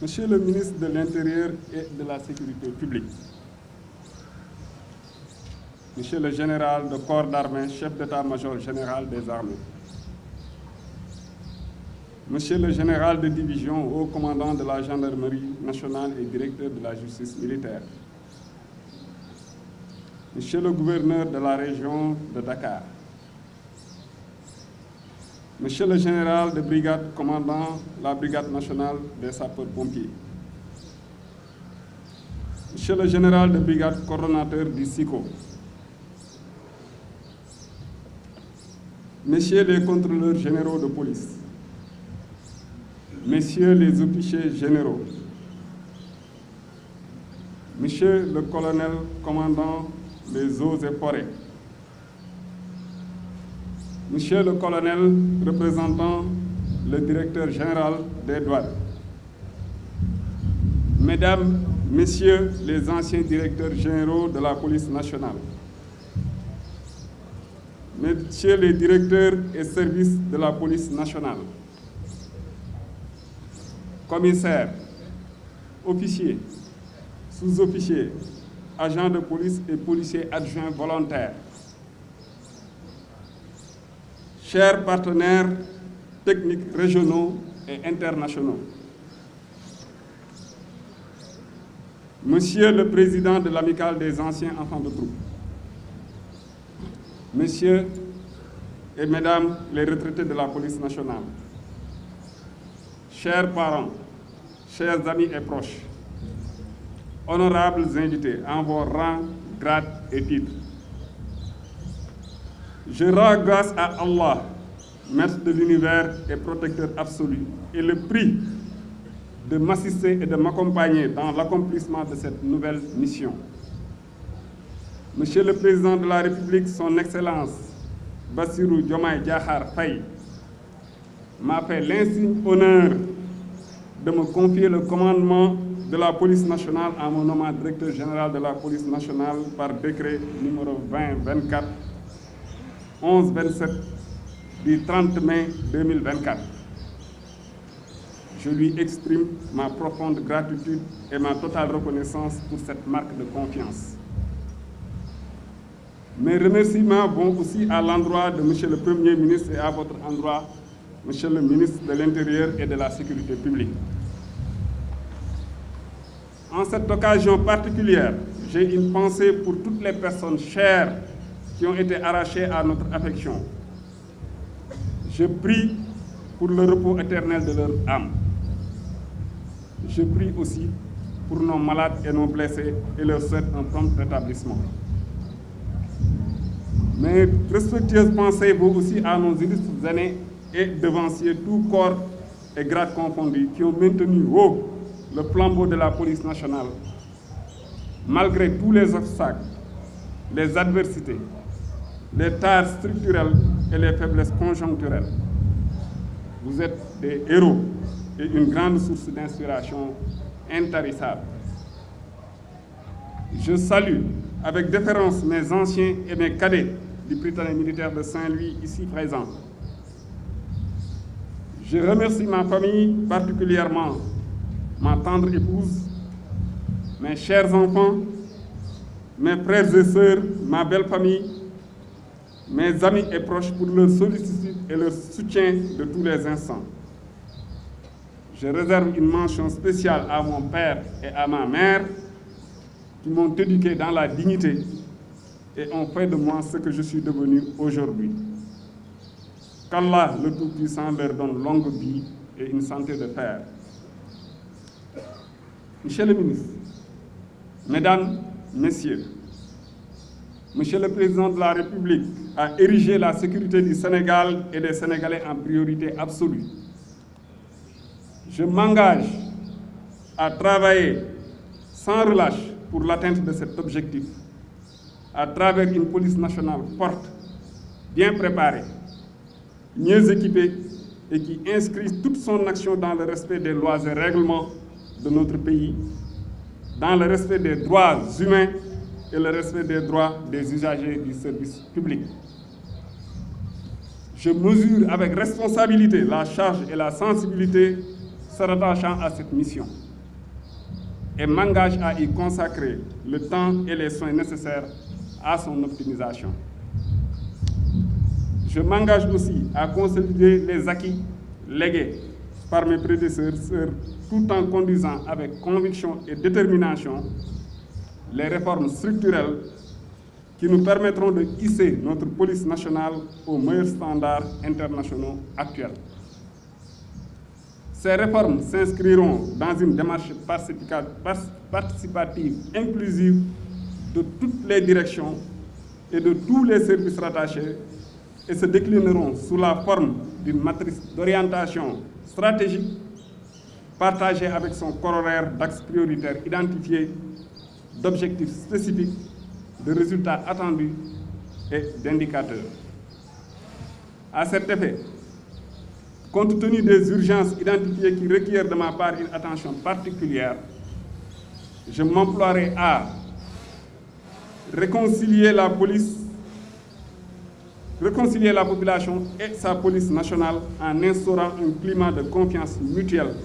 Monsieur le ministre de l'Intérieur et de la Sécurité publique, Monsieur le général de corps d'armée, chef d'état-major général des armées, Monsieur le général de division, haut commandant de la gendarmerie nationale et directeur de la justice militaire, Monsieur le gouverneur de la région de Dakar, Monsieur le général de brigade commandant la brigade nationale des sapeurs-pompiers, Monsieur le général de brigade coordonnateur du SICO, Messieurs les contrôleurs généraux de police, Messieurs les officiers généraux, Monsieur le colonel commandant des eaux et forêts, Monsieur le colonel représentant le directeur général des douanes, Mesdames, Messieurs les anciens directeurs généraux de la police nationale, Messieurs les directeurs et services de la police nationale, commissaires, officiers, sous-officiers, agents de police et policiers adjoints volontaires, chers partenaires techniques régionaux et internationaux, Monsieur le Président de l'Amicale des anciens enfants de troupe, Messieurs et Mesdames les retraités de la police nationale, chers parents, chers amis et proches, honorables invités en vos rangs, grades et titres, je rends grâce à Allah, maître de l'univers et protecteur absolu, et le prie de m'assister et de m'accompagner dans l'accomplissement de cette nouvelle mission. Monsieur le Président de la République, son Excellence Bassirou Diomaye Diakhar Faye m'a fait l'insigne honneur de me confier le commandement de la police nationale en me nommant directeur général de la police nationale par décret numéro 2024 1127 du 30 mai 2024. Je lui exprime ma profonde gratitude et ma totale reconnaissance pour cette marque de confiance. Mes remerciements vont aussi à l'endroit de Monsieur le Premier ministre et à votre endroit, Monsieur le ministre de l'Intérieur et de la Sécurité publique. En cette occasion particulière, j'ai une pensée pour toutes les personnes chères qui ont été arrachées à notre affection. Je prie pour le repos éternel de leur âme. Je prie aussi pour nos malades et nos blessés et leur souhaite un prompt rétablissement. Mes respectueuses pensées vont aussi à nos illustres aînés et devanciers, tous corps et grades confondus, qui ont maintenu haut le flambeau de la police nationale, malgré tous les obstacles, les adversités, les tares structurelles et les faiblesses conjoncturelles. Vous êtes des héros et une grande source d'inspiration intarissable. Je salue avec déférence mes anciens et mes cadets du Prytanée militaire de Saint-Louis ici présents. Je remercie ma famille, particulièrement ma tendre épouse, mes chers enfants, mes frères et sœurs, ma belle famille, mes amis et proches pour leur sollicitude et leur soutien de tous les instants. Je réserve une mention spéciale à mon père et à ma mère qui m'ont éduqué dans la dignité et ont fait de moi ce que je suis devenu aujourd'hui. Qu'Allah, le Tout-Puissant, leur donne longue vie et une santé de fer. Monsieur le ministre, Mesdames, Messieurs, Monsieur le Président de la République a érigé la sécurité du Sénégal et des Sénégalais en priorité absolue. Je m'engage à travailler sans relâche pour l'atteinte de cet objectif, à travers une police nationale forte, bien préparée, mieux équipée et qui inscrit toute son action dans le respect des lois et règlements de notre pays, dans le respect des droits humains et le respect des droits des usagers du service public. Je mesure avec responsabilité la charge et la sensibilité se rattachant à cette mission. et m'engage à y consacrer le temps et les soins nécessaires à son optimisation. Je m'engage aussi à consolider les acquis légués par mes prédécesseurs tout en conduisant avec conviction et détermination les réformes structurelles qui nous permettront de hisser notre police nationale aux meilleurs standards internationaux actuels. Ces réformes s'inscriront dans une démarche participative inclusive de toutes les directions et de tous les services rattachés et se déclineront sous la forme d'une matrice d'orientation stratégique partagée avec son corollaire d'axes prioritaires identifiés, d'objectifs spécifiques, de résultats attendus et d'indicateurs. À cet effet, compte tenu des urgences identifiées qui requièrent de ma part une attention particulière, je m'emploierai à réconcilier la population et sa police nationale en instaurant un climat de confiance mutuelle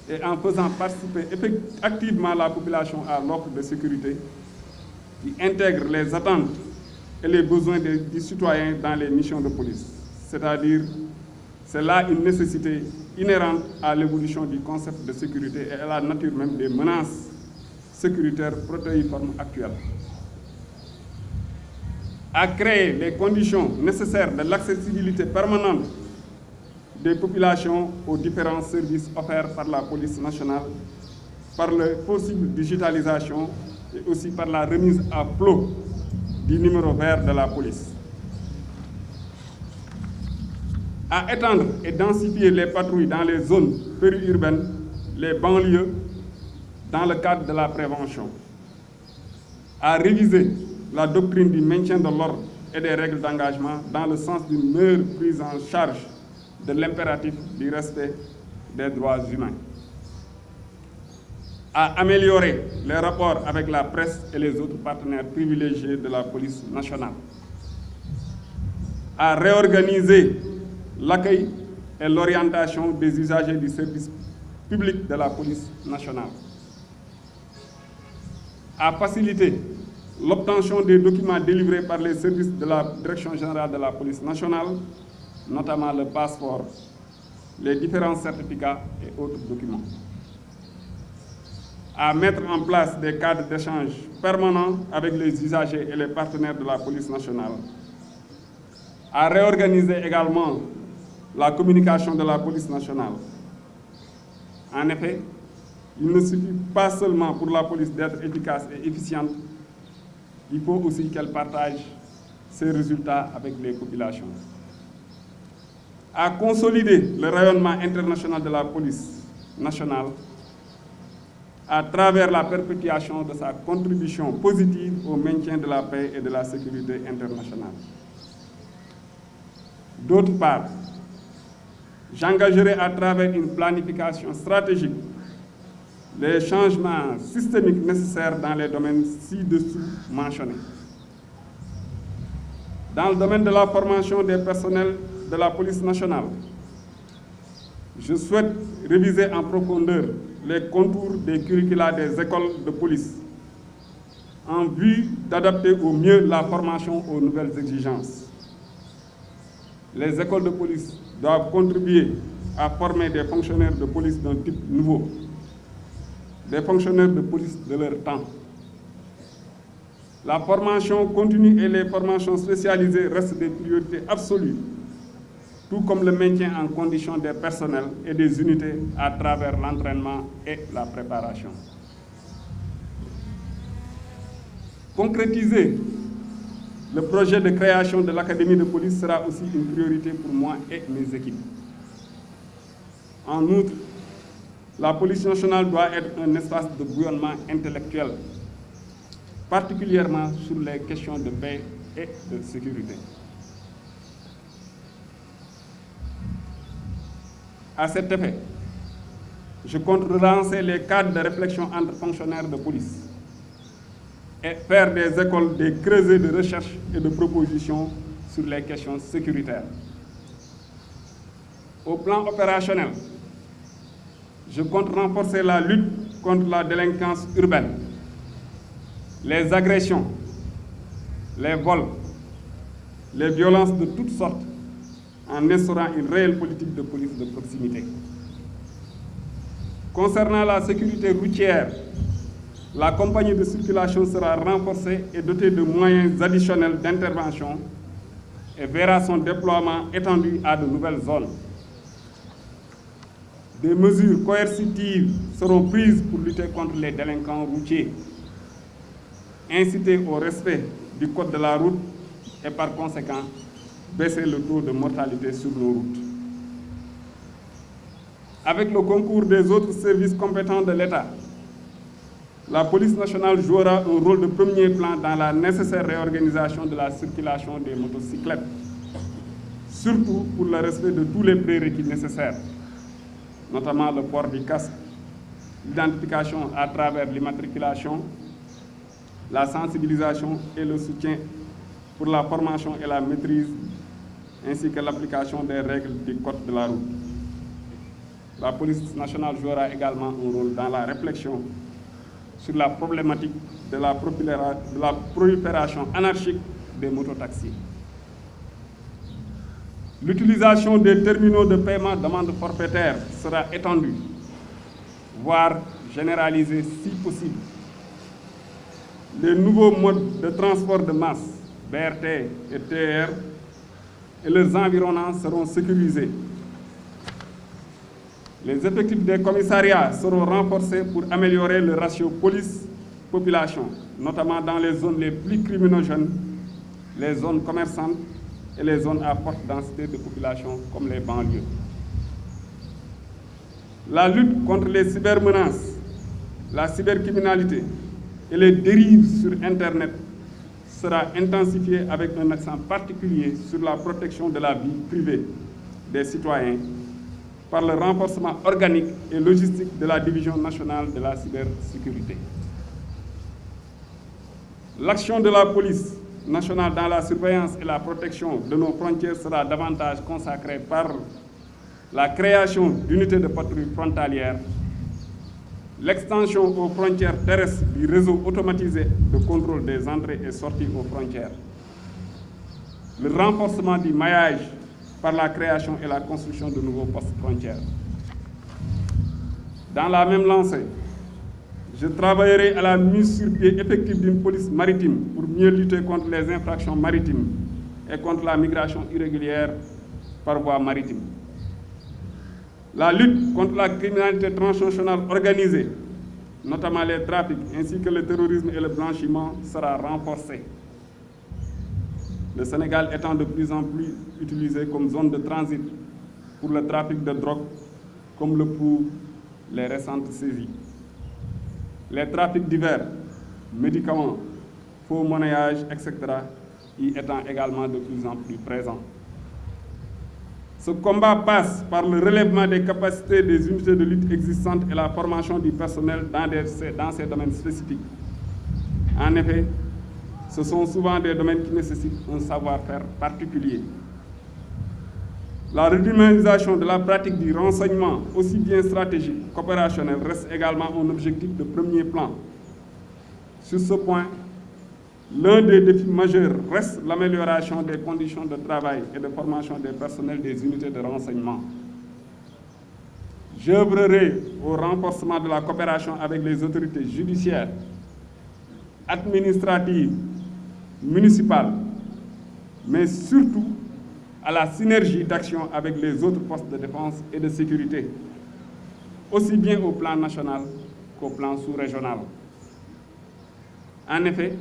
et en faisant participer activement la population à l'offre de sécurité qui intègre les attentes et les besoins des citoyens dans les missions de police. C'est-à-dire, c'est là une nécessité inhérente à l'évolution du concept de sécurité et à la nature même des menaces sécuritaires protéiformes actuelles. À créer les conditions nécessaires de l'accessibilité permanente des populations aux différents services offerts par la police nationale, par la possible digitalisation et aussi par la remise à flot du numéro vert de la police. À étendre et densifier les patrouilles dans les zones périurbaines, les banlieues, dans le cadre de la prévention. À réviser la doctrine du maintien de l'ordre et des règles d'engagement dans le sens d'une meilleure prise en charge de l'impératif du respect des droits humains. À améliorer les rapports avec la presse et les autres partenaires privilégiés de la police nationale. À réorganiser l'accueil et l'orientation des usagers du service public de la police nationale. À faciliter l'obtention des documents délivrés par les services de la Direction générale de la police nationale, notamment le passeport, les différents certificats et autres documents. À mettre en place des cadres d'échange permanents avec les usagers et les partenaires de la police nationale. À réorganiser également la communication de la police nationale. En effet, il ne suffit pas seulement pour la police d'être efficace et efficiente, il faut aussi qu'elle partage ses résultats avec les populations. À consolider le rayonnement international de la police nationale à travers la perpétuation de sa contribution positive au maintien de la paix et de la sécurité internationale. D'autre part, j'engagerai à travers une planification stratégique les changements systémiques nécessaires dans les domaines ci-dessous mentionnés. Dans le domaine de la formation des personnels de la police nationale, je souhaite réviser en profondeur les contours des curricula des écoles de police en vue d'adapter au mieux la formation aux nouvelles exigences. Les écoles de police doivent contribuer à former des fonctionnaires de police d'un type nouveau, des fonctionnaires de police de leur temps. La formation continue et les formations spécialisées restent des priorités absolues, tout comme le maintien en condition des personnels et des unités à travers l'entraînement et la préparation. Concrétiser le projet de création de l'Académie de police sera aussi une priorité pour moi et mes équipes. En outre, la police nationale doit être un espace de bouillonnement intellectuel, particulièrement sur les questions de paix et de sécurité. À cet effet, je compte relancer les cadres de réflexion entre fonctionnaires de police et faire des écoles des creusets de recherche et de propositions sur les questions sécuritaires. Au plan opérationnel, je compte renforcer la lutte contre la délinquance urbaine, les agressions, les vols, les violences de toutes sortes, en instaurant une réelle politique de police de proximité. Concernant la sécurité routière, la compagnie de circulation sera renforcée et dotée de moyens additionnels d'intervention et verra son déploiement étendu à de nouvelles zones. Des mesures coercitives seront prises pour lutter contre les délinquants routiers, inciter au respect du code de la route et par conséquent baisser le taux de mortalité sur nos routes. Avec le concours des autres services compétents de l'État, la police nationale jouera un rôle de premier plan dans la nécessaire réorganisation de la circulation des motocyclettes, surtout pour le respect de tous les prérequis nécessaires, notamment le port du casque, l'identification à travers l'immatriculation, la sensibilisation et le soutien pour la formation et la maîtrise, ainsi que l'application des règles du code de la route. La police nationale jouera également un rôle dans la réflexion sur la problématique de la prolifération anarchique des mototaxis. L'utilisation des terminaux de paiement d'amende forfaitaire sera étendue, voire généralisée si possible. Les nouveaux modes de transport de masse, BRT et TER, et leurs environnants seront sécurisés. Les effectifs des commissariats seront renforcés pour améliorer le ratio police-population, notamment dans les zones les plus criminogènes, les zones commerçantes et les zones à forte densité de population comme les banlieues. La lutte contre les cybermenaces, la cybercriminalité et les dérives sur Internet sera intensifiée avec un accent particulier sur la protection de la vie privée des citoyens par le renforcement organique et logistique de la Division nationale de la cybersécurité. L'action de la police nationale dans la surveillance et la protection de nos frontières sera davantage consacrée par la création d'unités de patrouille frontalières, l'extension aux frontières terrestres du réseau automatisé de contrôle des entrées et sorties aux frontières, le renforcement du maillage par la création et la construction de nouveaux postes frontières. Dans la même lancée, je travaillerai à la mise sur pied effective d'une police maritime pour mieux lutter contre les infractions maritimes et contre la migration irrégulière par voie maritime. La lutte contre la criminalité transnationale organisée, notamment les trafics ainsi que le terrorisme et le blanchiment, sera renforcée. Le Sénégal étant de plus en plus utilisé comme zone de transit pour le trafic de drogue, comme le prouvent les récentes saisies. Les trafics divers, médicaments, faux monnayage, etc., y étant également de plus en plus présents. Ce combat passe par le relèvement des capacités des unités de lutte existantes et la formation du personnel dans ces domaines spécifiques. En effet, ce sont souvent des domaines qui nécessitent un savoir-faire particulier. La redynamisation de la pratique du renseignement, aussi bien stratégique qu'opérationnel, reste également un objectif de premier plan. Sur ce point, l'un des défis majeurs reste l'amélioration des conditions de travail et de formation des personnels des unités de renseignement. J'œuvrerai au renforcement de la coopération avec les autorités judiciaires, administratives, municipales, mais surtout à la synergie d'action avec les autres postes de défense et de sécurité, aussi bien au plan national qu'au plan sous-régional. En effet,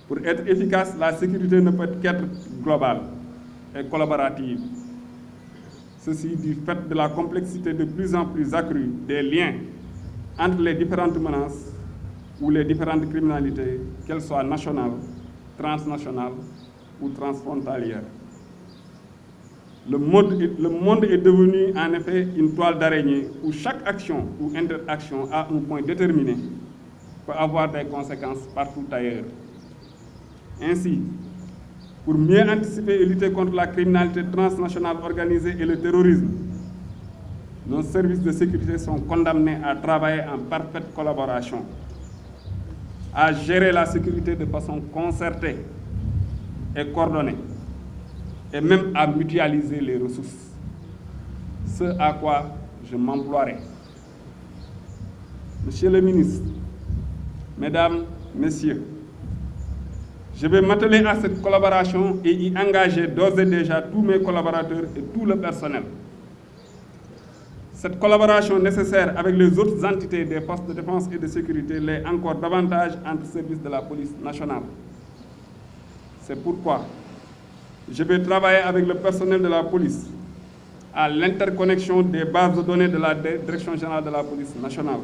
pour être efficace, la sécurité ne peut qu'être globale et collaborative. Ceci du fait de la complexité de plus en plus accrue des liens entre les différentes menaces ou les différentes criminalités, qu'elles soient nationales, transnationales ou transfrontalières. Le monde est devenu en effet une toile d'araignée où chaque action ou interaction à un point déterminé peut avoir des conséquences partout ailleurs. Ainsi, pour mieux anticiper et lutter contre la criminalité transnationale organisée et le terrorisme, nos services de sécurité sont condamnés à travailler en parfaite collaboration, à gérer la sécurité de façon concertée et coordonnée, et même à mutualiser les ressources, ce à quoi je m'emploierai. Monsieur le ministre, Mesdames, Messieurs, je vais m'atteler à cette collaboration et y engager d'ores et déjà tous mes collaborateurs et tout le personnel. Cette collaboration nécessaire avec les autres entités des forces de défense et de sécurité l'est encore davantage entre services de la police nationale. C'est pourquoi je vais travailler avec le personnel de la police à l'interconnexion des bases de données de la Direction générale de la police nationale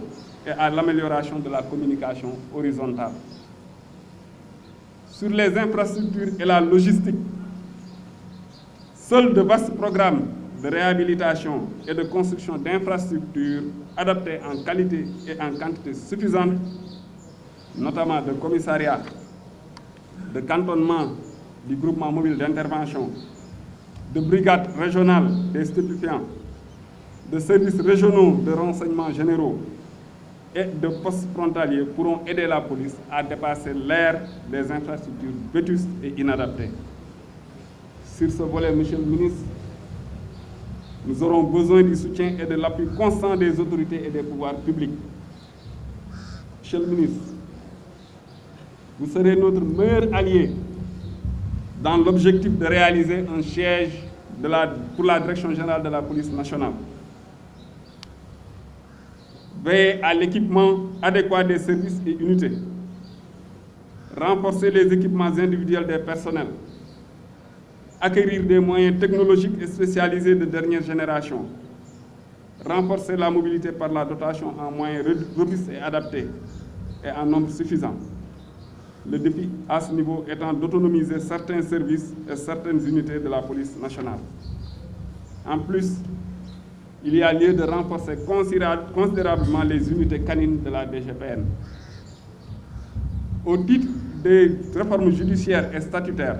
et à l'amélioration de la communication horizontale. Sur les infrastructures et la logistique, seuls de vastes programmes de réhabilitation et de construction d'infrastructures adaptées en qualité et en quantité suffisante, notamment de commissariats, de cantonnements du groupement mobile d'intervention, de brigades régionales des stupéfiants, de services régionaux de renseignements généraux et de postes frontaliers pourront aider la police à dépasser l'ère des infrastructures vétustes et inadaptées. Sur ce volet, Monsieur le ministre, nous aurons besoin du soutien et de l'appui constant des autorités et des pouvoirs publics. Monsieur le ministre, vous serez notre meilleur allié dans l'objectif de réaliser un siège pour la Direction générale de la police nationale. Veiller à l'équipement adéquat des services et unités. Renforcer les équipements individuels des personnels. Acquérir des moyens technologiques et spécialisés de dernière génération. Renforcer la mobilité par la dotation en moyens robustes et adaptés et en nombre suffisant. Le défi à ce niveau étant d'autonomiser certains services et certaines unités de la police nationale. En plus, il y a lieu de renforcer considérablement les unités canines de la DGPN. Au titre des réformes judiciaires et statutaires,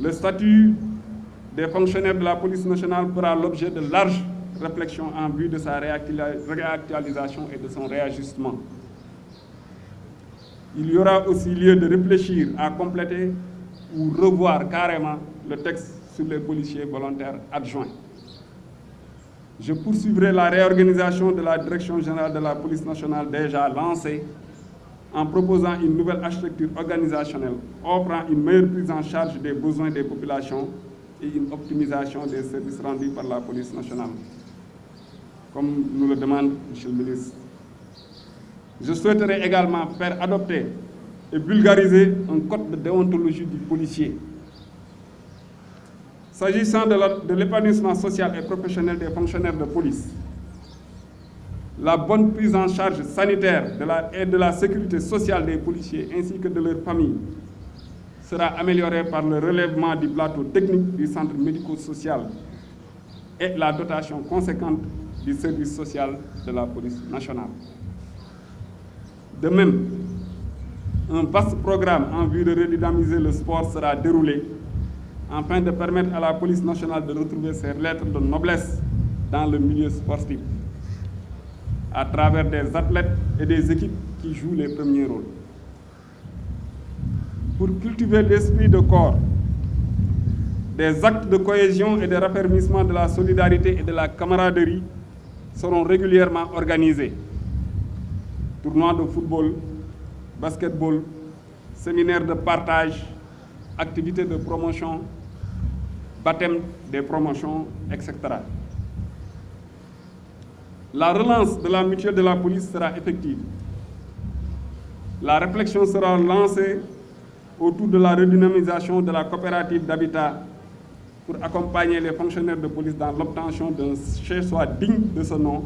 le statut des fonctionnaires de la police nationale fera l'objet de larges réflexions en vue de sa réactualisation et de son réajustement. Il y aura aussi lieu de réfléchir à compléter ou revoir carrément le texte sur les policiers volontaires adjoints. Je poursuivrai la réorganisation de la Direction générale de la police nationale déjà lancée en proposant une nouvelle architecture organisationnelle offrant une meilleure prise en charge des besoins des populations et une optimisation des services rendus par la police nationale, comme nous le demande Monsieur le ministre. Je souhaiterais également faire adopter et vulgariser un code de déontologie du policier. S'agissant de l'épanouissement social et professionnel des fonctionnaires de police, la bonne prise en charge sanitaire et de la sécurité sociale des policiers ainsi que de leurs familles sera améliorée par le relèvement du plateau technique du centre médico-social et la dotation conséquente du service social de la police nationale. De même, un vaste programme en vue de redynamiser le sport sera déroulé afin de permettre à la police nationale de retrouver ses lettres de noblesse dans le milieu sportif, à travers des athlètes et des équipes qui jouent les premiers rôles. Pour cultiver l'esprit de corps, des actes de cohésion et de raffermissement de la solidarité et de la camaraderie seront régulièrement organisés. Tournois de football, basketball, séminaires de partage, activités de promotion, baptême des promotions, etc. La relance de la mutuelle de la police sera effective. La réflexion sera lancée autour de la redynamisation de la coopérative d'habitat pour accompagner les fonctionnaires de police dans l'obtention d'un chez-soi digne de ce nom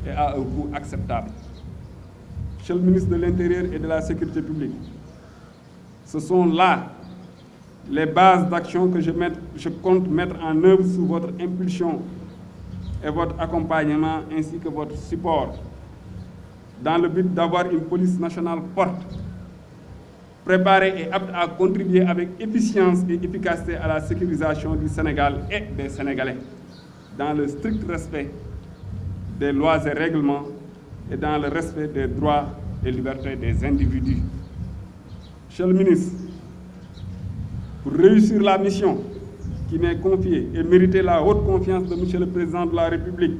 et à un coût acceptable. Monsieur le ministre de l'Intérieur et de la Sécurité publique, ce sont là les bases d'action que je compte mettre en œuvre sous votre impulsion et votre accompagnement ainsi que votre support dans le but d'avoir une police nationale forte, préparée et apte à contribuer avec efficience et efficacité à la sécurisation du Sénégal et des Sénégalais. dans le strict respect des lois et règlements et dans le respect des droits et libertés des individus. Monsieur le ministre, pour réussir la mission qui m'est confiée et mériter la haute confiance de Monsieur le Président de la République,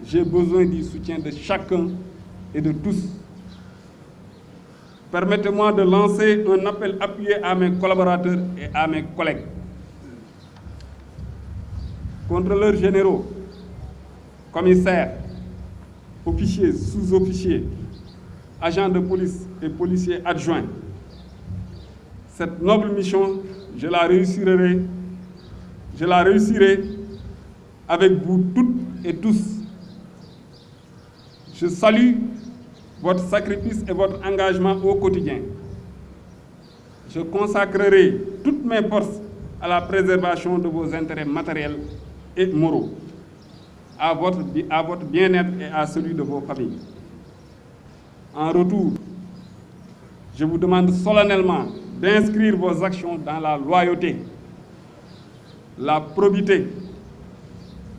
j'ai besoin du soutien de chacun et de tous. Permettez-moi de lancer un appel appuyé à mes collaborateurs et à mes collègues. Contrôleurs généraux, commissaires, officiers, sous-officiers, agents de police et policiers adjoints. Cette noble mission, je la réussirai avec vous toutes et tous. Je salue votre sacrifice et votre engagement au quotidien. Je consacrerai toutes mes forces à la préservation de vos intérêts matériels et moraux, à votre bien-être et à celui de vos familles. En retour, je vous demande solennellement d'inscrire vos actions dans la loyauté, la probité,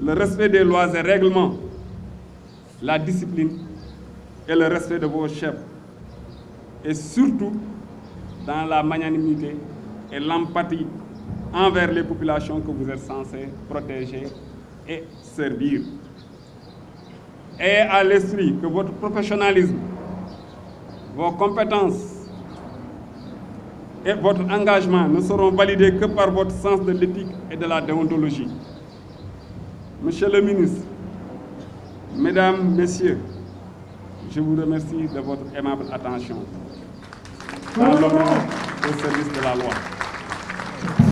le respect des lois et règlements, la discipline et le respect de vos chefs, et surtout dans la magnanimité et l'empathie envers les populations que vous êtes censés protéger et servir. Ayez à l'esprit que votre professionnalisme, vos compétences et votre engagement ne seront validés que par votre sens de l'éthique et de la déontologie. Monsieur le ministre, Mesdames, Messieurs, je vous remercie de votre aimable attention dans le domaine au service de la loi.